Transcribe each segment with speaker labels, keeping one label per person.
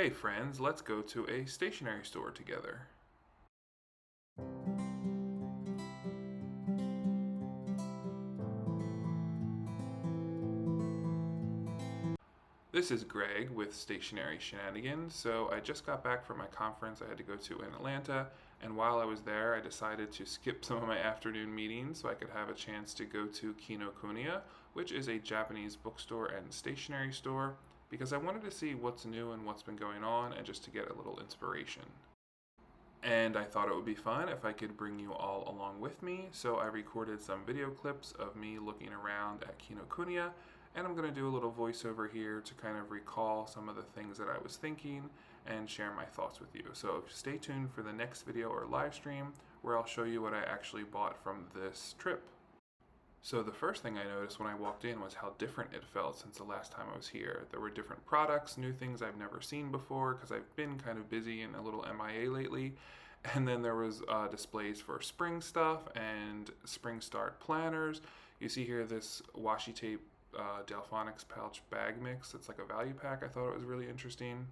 Speaker 1: Hey friends, let's go to a stationery store together. This is Greg with Stationery Shenanigans. So I just got back from my conference I had to go to in Atlanta, and while I was there, I decided to skip some of my afternoon meetings so I could have a chance to go to Kinokuniya, which is a Japanese bookstore and stationery store, because I wanted to see what's new and what's been going on and just to get a little inspiration. And I thought it would be fun if I could bring you all along with me, so I recorded some video clips of me looking around at Kinokuniya, and I'm going to do a little voiceover here to kind of recall some of the things that I was thinking and share my thoughts with you. So stay tuned for the next video or live stream where I'll show you what I actually bought from this trip. So the first thing I noticed when I walked in was how different it felt since the last time I was here. There were different products, new things I've never seen before because I've been kind of busy and a little MIA lately. And then there was displays for spring stuff and spring start planners. You see here this washi tape Delphonics pouch bag mix. It's like a value pack. I thought it was really interesting.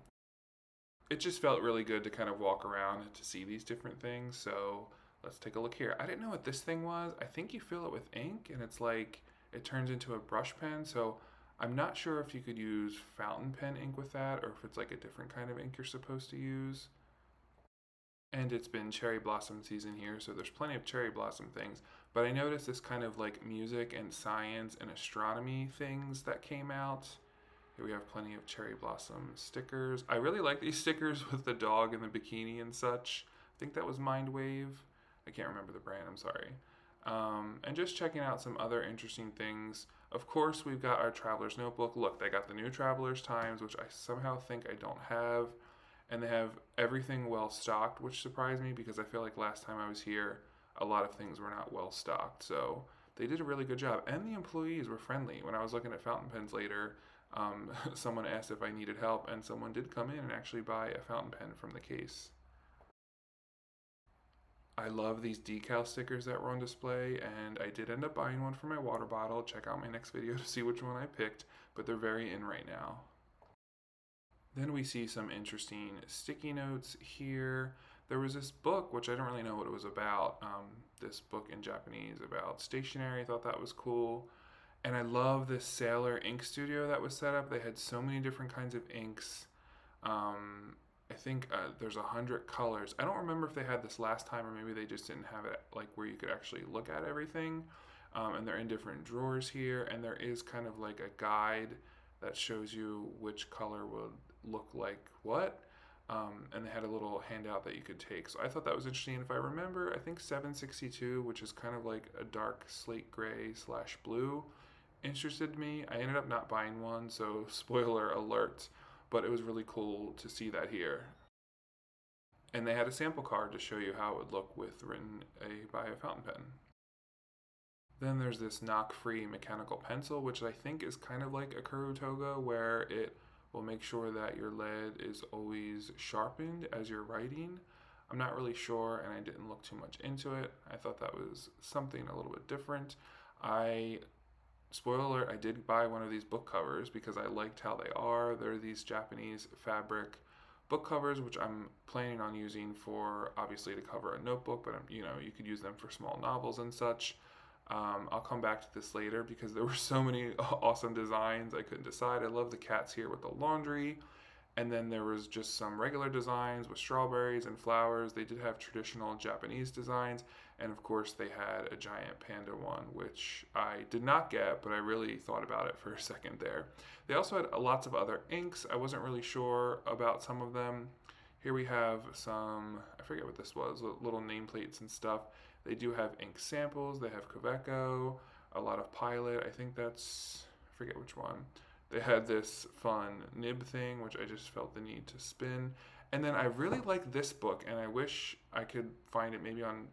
Speaker 1: It just felt really good to kind of walk around to see these different things. So let's take a look here. I didn't know what this thing was. I think you fill it with ink and it's like it turns into a brush pen. So I'm not sure if you could use fountain pen ink with that or if it's like a different kind of ink you're supposed to use. And it's been cherry blossom season here, so there's plenty of cherry blossom things. But I noticed this kind of like music and science and astronomy things that came out. Here we have plenty of cherry blossom stickers. I really like these stickers with the dog and the bikini and such. I think that was Mindwave. I can't remember the brand, I'm sorry. And just checking out some other interesting things. Of course, we've got our Traveler's Notebook. Look, they got the new Traveler's Times, which I somehow think I don't have. And they have everything well stocked, which surprised me because I feel like last time I was here, a lot of things were not well stocked. So they did a really good job. And the employees were friendly. When I was looking at fountain pens later, someone asked if I needed help, and someone did come in and actually buy a fountain pen from the case. I love these decal stickers that were on display, and I did end up buying one for my water bottle. Check out my next video to see which one I picked, but they're very in right now. Then we see some interesting sticky notes here. There was this book, which I don't really know what it was about. This book in Japanese about stationery. I thought that was cool. And I love this Sailor ink studio that was set up. They had so many different kinds of inks. I think there's 100 colors. I don't remember if they had this last time or maybe they just didn't have it like where you could actually look at everything. And they're in different drawers here. And there is kind of like a guide that shows you which color would look like what. And they had a little handout that you could take. So I thought that was interesting. If I remember, I think 762, which is kind of like a dark slate gray / blue, interested me. I ended up not buying one, so spoiler alert, but it was really cool to see that here. And they had a sample card to show you how it would look with written by a fountain pen. Then there's this knock-free mechanical pencil, which I think is kind of like a Kurutoga, where it will make sure that your lead is always sharpened as you're writing. I'm not really sure, and I didn't look too much into it. I thought that was something a little bit different. Spoiler alert, I did buy one of these book covers because I liked how they are. They're these Japanese fabric book covers, which I'm planning on using for, obviously, to cover a notebook, but you could use them for small novels and such. I'll come back to this later because there were so many awesome designs. I couldn't decide. I love the cats here with the laundry. And then there was just some regular designs with strawberries and flowers. They did have traditional Japanese designs. And of course, they had a giant panda one, which I did not get, but I really thought about it for a second there. They also had lots of other inks. I wasn't really sure about some of them. Here we have some, I forget what this was, little nameplates and stuff. They do have ink samples. They have Quebeco, a lot of Pilot. I think that's, I forget which one. They had this fun nib thing, which I just felt the need to spin. And then I really like this book, and I wish I could find it maybe on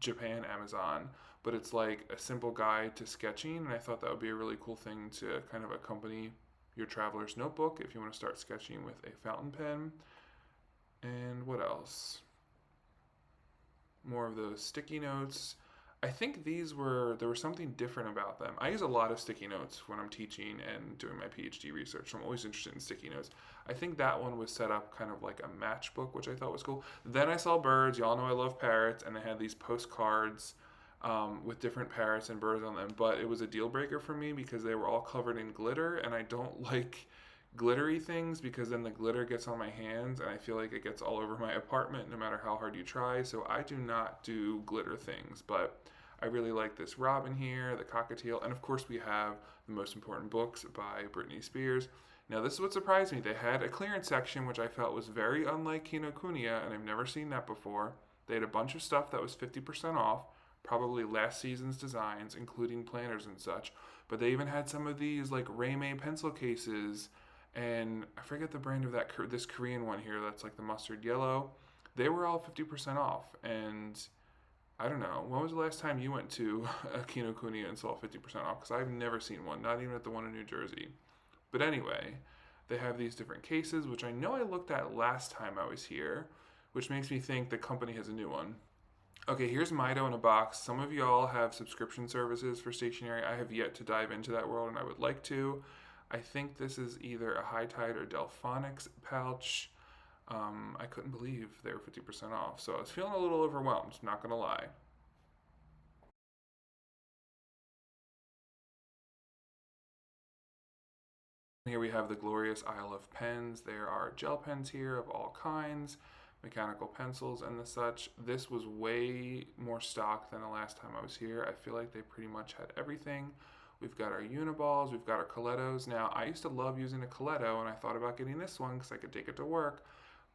Speaker 1: Japan, Amazon. But it's like a simple guide to sketching, and I thought that would be a really cool thing to kind of accompany your traveler's notebook if you want to start sketching with a fountain pen. And what else? More of those sticky notes. I think there was something different about them. I use a lot of sticky notes when I'm teaching and doing my PhD research, so I'm always interested in sticky notes. I think that one was set up kind of like a matchbook, which I thought was cool. Then I saw birds. Y'all know I love parrots, and they had these postcards with different parrots and birds on them. But it was a deal breaker for me because they were all covered in glitter, and I don't like glittery things because then the glitter gets on my hands and I feel like it gets all over my apartment no matter how hard you try. So I do not do glitter things, but I really like this robin here, the cockatiel, and of course we have the most important books by Britney Spears. Now this is what surprised me. They had a clearance section which I felt was very unlike Kinokuniya, and I've never seen that before. They had a bunch of stuff that was 50% off, probably last season's designs, including planners and such. But they even had some of these like Raymay pencil cases, and I forget the brand of this Korean one here that's like the mustard yellow. They were all 50% off, and I don't know. When was the last time you went to a Kinokuniya and saw 50% off? Because I've never seen one, not even at the one in New Jersey. But anyway, they have these different cases, which I know I looked at last time I was here, which makes me think the company has a new one. Okay, here's Mido in a box. Some of y'all have subscription services for stationery. I have yet to dive into that world, and I would like to. I think this is either a High Tide or Delphonics pouch. I couldn't believe they were 50% off, so I was feeling a little overwhelmed, not gonna lie. Here we have the glorious Isle of Pens. There are gel pens here of all kinds, mechanical pencils and the such. This was way more stock than the last time I was here. I feel like they pretty much had everything. We've got our Uniballs, we've got our Colettos. Now, I used to love using a Coletto, and I thought about getting this one because I could take it to work,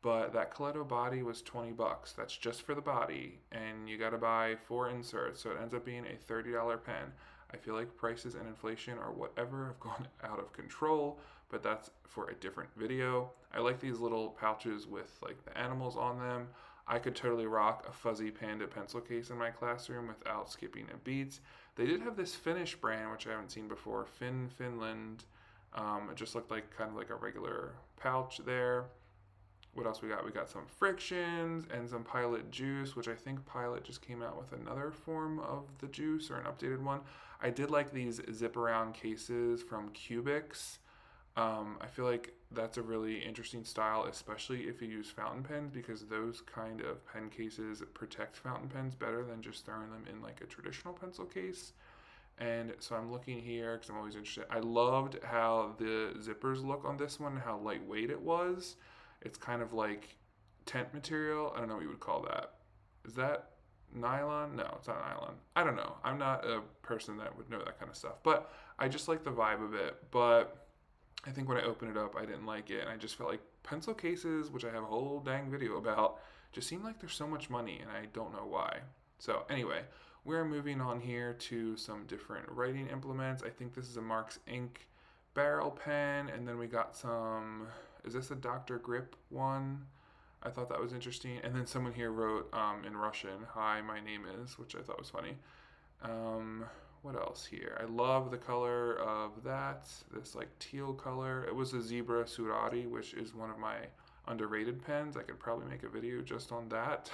Speaker 1: but that Coletto body was 20 bucks. That's just for the body, and you gotta buy 4 inserts, so it ends up being a $30 pen. I feel like prices and inflation or whatever have gone out of control, but that's for a different video. I like these little pouches with like the animals on them. I could totally rock a fuzzy panda pencil case in my classroom without skipping a beat. They did have this Finnish brand, which I haven't seen before, Finland. It just looked like kind of like a regular pouch there. What else we got? We got some frictions and some Pilot juice, which I think Pilot just came out with another form of the juice or an updated one. I did like these zip around cases from Cubics. I feel like that's a really interesting style, especially if you use fountain pens, because those kind of pen cases protect fountain pens better than just throwing them in like a traditional pencil case. And so I'm looking here because I'm always interested. I loved how the zippers look on this one, how lightweight it was. It's kind of like tent material. I don't know what you would call that. Is that nylon? No, it's not nylon. I don't know. I'm not a person that would know that kind of stuff. But I just like the vibe of it. But I think when I opened it up, I didn't like it. And I just felt like pencil cases, which I have a whole dang video about, just seem like there's so much money. And I don't know why. So, anyway, we're moving on here to some different writing implements. I think this is a Mark's Ink barrel pen. And then we got some, is this a Dr. Grip one? I thought that was interesting. And then someone here wrote in Russian, "Hi, my name is," which I thought was funny. Um, what else here? I love the color of that. This like teal color. It was a Zebra Surati, which is one of my underrated pens. I could probably make a video just on that.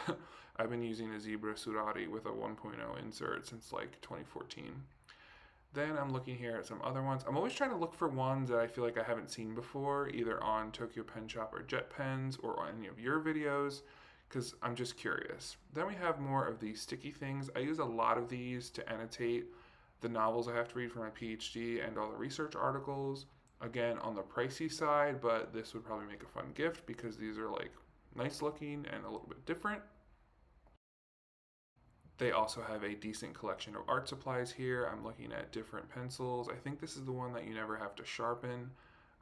Speaker 1: I've been using a Zebra Surati with a 1.0 insert since like 2014. Then I'm looking here at some other ones. I'm always trying to look for ones that I feel like I haven't seen before, either on Tokyo Pen Shop or Jet Pens or on any of your videos, because I'm just curious. Then we have more of these sticky things. I use a lot of these to annotate the novels I have to read for my PhD and all the research articles. Again, on the pricey side, but this would probably make a fun gift because these are like nice looking and a little bit different. They also have a decent collection of art supplies here. I'm looking at different pencils. I think this is the one that you never have to sharpen.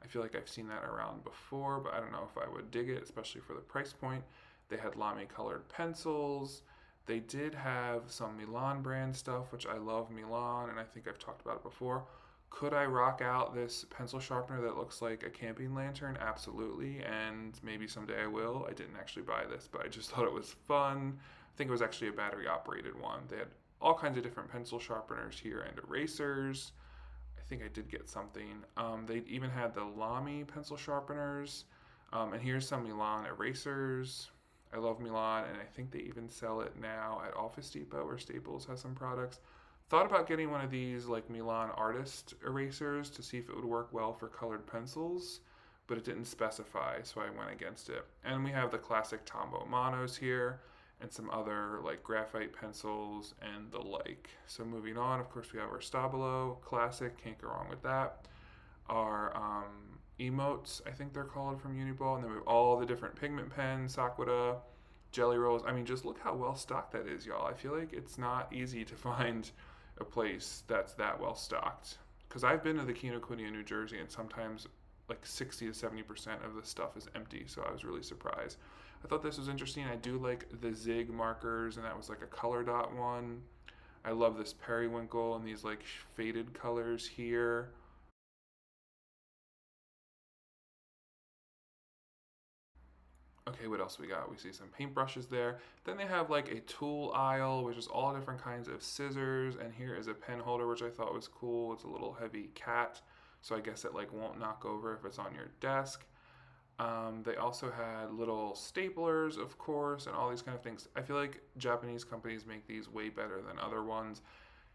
Speaker 1: I feel like I've seen that around before, but I don't know if I would dig it, especially for the price point. They had Lamy colored pencils. They did have some Milan brand stuff, which I love Milan, and I think I've talked about it before. Could I rock out this pencil sharpener that looks like a camping lantern? Absolutely, and maybe someday I will. I didn't actually buy this, but I just thought it was fun. I think it was actually a battery operated one. They had all kinds of different pencil sharpeners here and erasers. I think I did get something. They even had the Lamy pencil sharpeners. And here's some Milan erasers. I love Milan, and I think they even sell it now at Office Depot or Staples has some products. Thought about getting one of these like Milan artist erasers to see if it would work well for colored pencils, but it didn't specify, so I went against it. And we have the classic Tombow Monos here and some other like graphite pencils and the like. So moving on, of course, we have our Stabilo classic, can't go wrong with that. Our emotes, I think they're called, from Uniball, and then we have all the different pigment pens, Sakura, jelly rolls. I mean, just look how well stocked that is, y'all. I feel like it's not easy to find a place that's that well stocked. Because I've been to the Kinokuniya, New Jersey, and sometimes like 60 to 70% of the stuff is empty, so I was really surprised. I thought this was interesting. I do like the Zig markers, and that was like a color dot one. I love this periwinkle and these like faded colors here. Okay, what else we got? We see some paintbrushes there. Then they have like a tool aisle, which is all different kinds of scissors. And here is a pen holder, which I thought was cool. It's a little heavy cat, so I guess it like won't knock over if it's on your desk. They also had little staplers, of course, and all these kind of things. I feel like Japanese companies make these way better than other ones.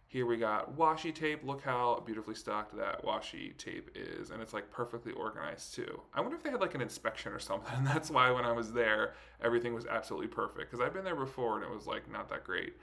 Speaker 1: Here we got washi tape. Look how beautifully stocked that washi tape is. And it's like perfectly organized too. I wonder if they had like an inspection or something. And that's why when I was there, everything was absolutely perfect. Because I've been there before and it was like not that great.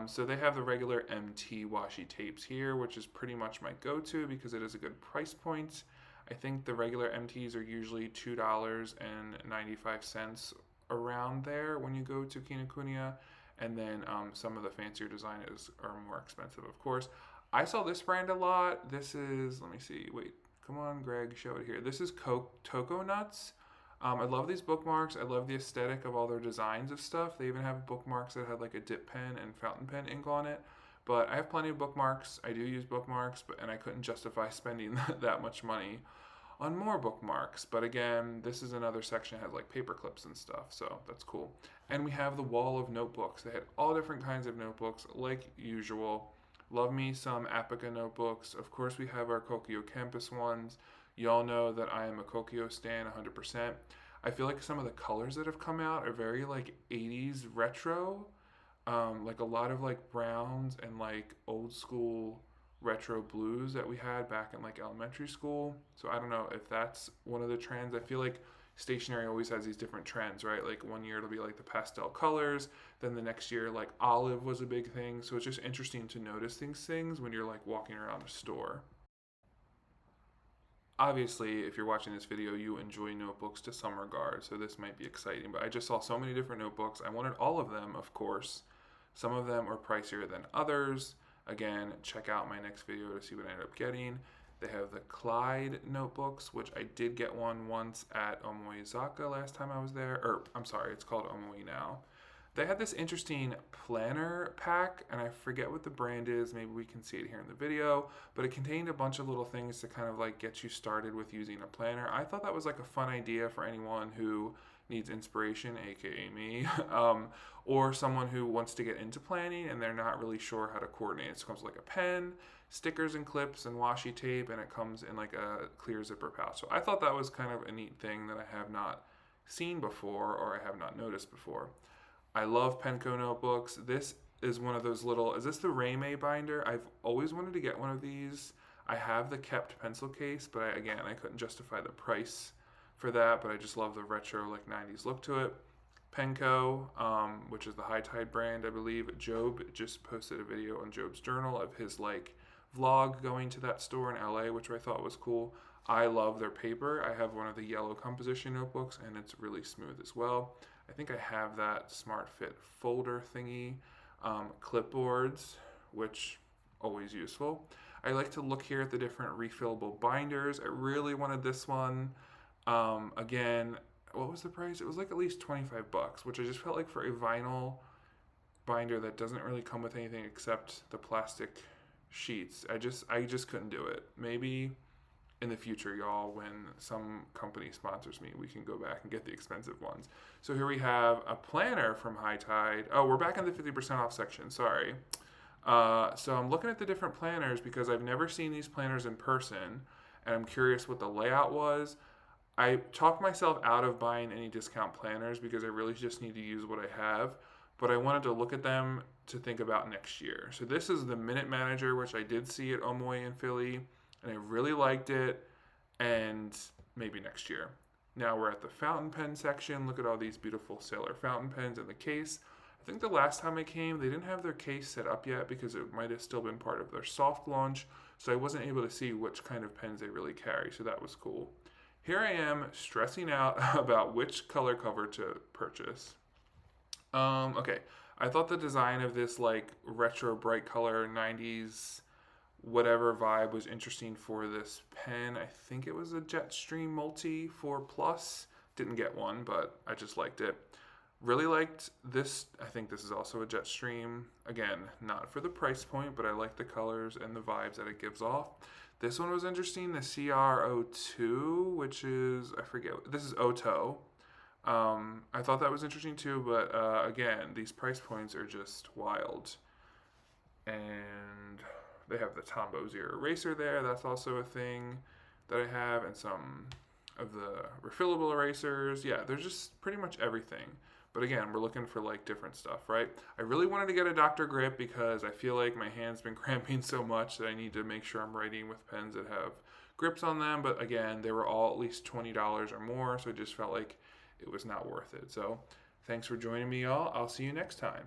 Speaker 1: So they have the regular MT washi tapes here, which is pretty much my go-to because it is a good price point. I think the regular MTs are usually $2.95 around there when you go to Kinokuniya, and then some of the fancier designers are more expensive, of course. I saw this brand a lot. This is, let me see, wait, come on, Greg, show it here. This is Cocoa Nuts. I love these bookmarks. I love the aesthetic of all their designs of stuff. They even have bookmarks that had like a dip pen and fountain pen ink on it. But I have plenty of bookmarks. I do use bookmarks, and I couldn't justify spending that much money on more bookmarks. But again, this is another section that has like paper clips and stuff, so that's cool. And we have the wall of notebooks. They had all different kinds of notebooks, like usual. Love me some Apica notebooks. Of course, we have our Kokio Campus ones. Y'all know that I am a Kokio stan 100%. I feel like some of the colors that have come out are very like 80s retro. Like a lot of like browns and like old school retro blues that we had back in like elementary school. So I don't know if that's one of the trends. I feel like stationery always has these different trends, right? Like one year it'll be like the pastel colors, then the next year like olive was a big thing. So it's just interesting to notice these things when you're like walking around a store. Obviously, if you're watching this video, you enjoy notebooks to some regard, so this might be exciting. But I just saw so many different notebooks. I wanted all of them, of course. Some of them are pricier than others. Again, check out my next video to see what I ended up getting. They have the Clyde notebooks, which I did get one once at Omoizaka last time I was there. Or, I'm sorry, it's called Omoi now. They had this interesting planner pack, and I forget what the brand is. Maybe we can see it here in the video, but it contained a bunch of little things to kind of like get you started with using a planner. I thought that was like a fun idea for anyone who needs inspiration, aka me, or someone who wants to get into planning and they're not really sure how to coordinate. So it comes with like a pen, stickers and clips, and washi tape, and it comes in like a clear zipper pouch. So I thought that was kind of a neat thing that I have not seen before or I have not noticed before. I love Penco notebooks. This is one of those little, is this the Reime binder? I've always wanted to get one of these. I have the kept pencil case, but again, I couldn't justify the price for that, but I just love the retro like 90s look to it. Penco, which is the High Tide brand, I believe. Job just posted a video on Job's journal of his like vlog going to that store in LA, which I thought was cool. I love their paper. I have one of the yellow composition notebooks, and it's really smooth as well. I think I have that Smart Fit folder thingy. Clipboards, which always useful. I like to look here at the different refillable binders. I really wanted this one. Again, what was the price? It was like at least 25 bucks, which I just felt like for a vinyl binder that doesn't really come with anything except the plastic sheets. I just couldn't do it. Maybe in the future, y'all, when some company sponsors me, we can go back and get the expensive ones. So here we have a planner from High Tide. Oh, we're back in the 50% off section. Sorry. So I'm looking at the different planners because I've never seen these planners in person, and I'm curious what the layout was. I talked myself out of buying any discount planners because I really just need to use what I have, but I wanted to look at them to think about next year. So this is the Minute Manager, which I did see at Omoy in Philly, and I really liked it, and maybe next year. Now we're at the fountain pen section. Look at all these beautiful Sailor fountain pens in the case. I think the last time I came, they didn't have their case set up yet because it might have still been part of their soft launch, so I wasn't able to see which kind of pens they really carry, so that was cool. Here I am stressing out about which color cover to purchase. Okay, I thought the design of this like retro bright color 90s whatever vibe was interesting for this pen. I think it was a Jetstream Multi 4 Plus. Didn't get one, but I just liked it. Really liked this. I think this is also a Jetstream. Again, not for the price point, but I like the colors and the vibes that it gives off. This one was interesting, the CR02, which is, I forget, this is Oto. I thought that was interesting too, but again, these price points are just wild. And they have the Tombow Zero Eraser there. That's also a thing that I have, and some of the refillable erasers. Yeah, there's just pretty much everything. But again, we're looking for like different stuff, right? I really wanted to get a Dr. Grip because I feel like my hand's been cramping so much that I need to make sure I'm writing with pens that have grips on them. But again, they were all at least $20 or more, so it just felt like it was not worth it. So thanks for joining me, y'all. I'll see you next time.